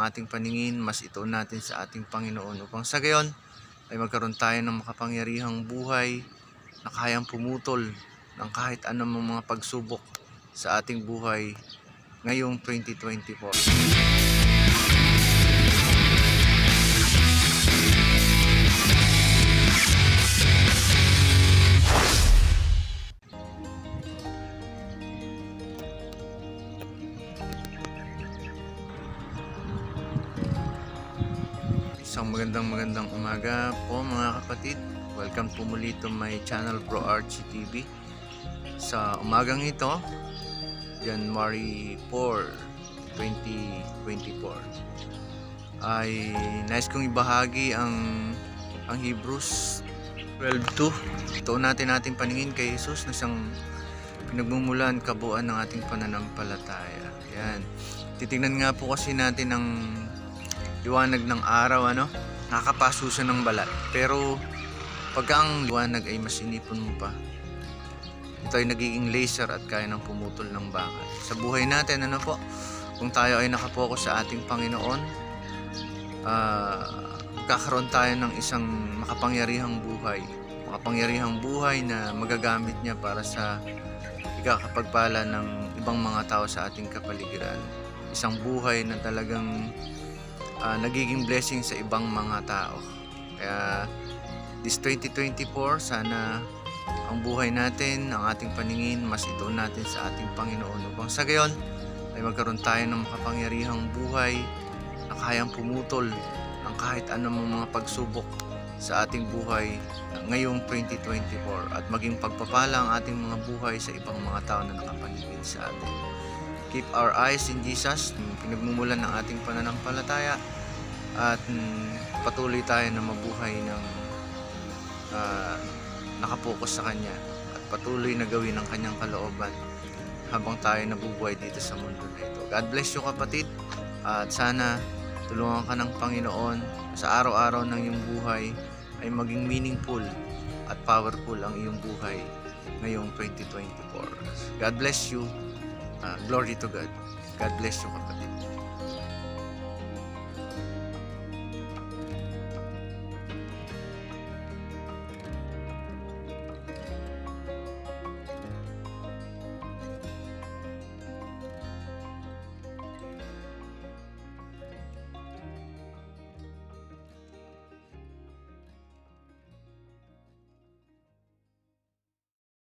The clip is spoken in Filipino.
ating paningin, mas ituon natin sa ating Panginoon upang sa gayon ay magkaroon tayo ng makapangyarihang buhay na kayang pumutol ng kahit anumang mga pagsubok sa ating buhay ngayong 2024. Isang magandang umaga po mga kapatid. Welcome po muli to my channel Bro Archie TV. Sa umagang ito, January 4, 2024, ay nais kong ibahagi ang Hebrews 12:2. Ito natin paningin kay Jesus na siyang pinagmumulan kabuuan ng ating pananampalataya. Yan. Titingnan nga po kasi natin ang liwanag ng araw, nakakapaso siya ng balat. Pero pagka ang liwanag ay masinipon mo pa, ito ay nagiging laser at kaya nang pumutol ng bakal. Sa buhay natin, kung tayo ay nakapokus sa ating Panginoon, magkakaroon tayo ng isang makapangyarihang buhay na magagamit niya para sa ikakapagpala ng ibang mga tao sa ating kapaligiran. Isang buhay na talagang nagiging blessing sa ibang mga tao. Kaya this 2024, sana ang buhay natin, ang ating paningin, mas ituon natin sa ating Panginoon upang sa gayon ay magkaroon tayo ng makapangyarihang buhay na kayang pumutol ng kahit anumang mga pagsubok sa ating buhay ngayong 2024 at maging pagpapala ang ating mga buhay sa ibang mga tao na nakapaligid sa atin. Keep our eyes in Jesus, pinagmumulan ng ating pananampalataya, at patuloy tayo na mabuhay ng nakapokus sa Kanya at patuloy na gawin ang Kanyang kalooban habang tayo nabubuhay dito sa mundo na ito. God bless you kapatid, at sana tulungan ka ng Panginoon sa araw-araw ng iyong buhay ay maging meaningful at powerful ang iyong buhay ngayong 2024. God bless you. Glory to God. God bless you kapatid.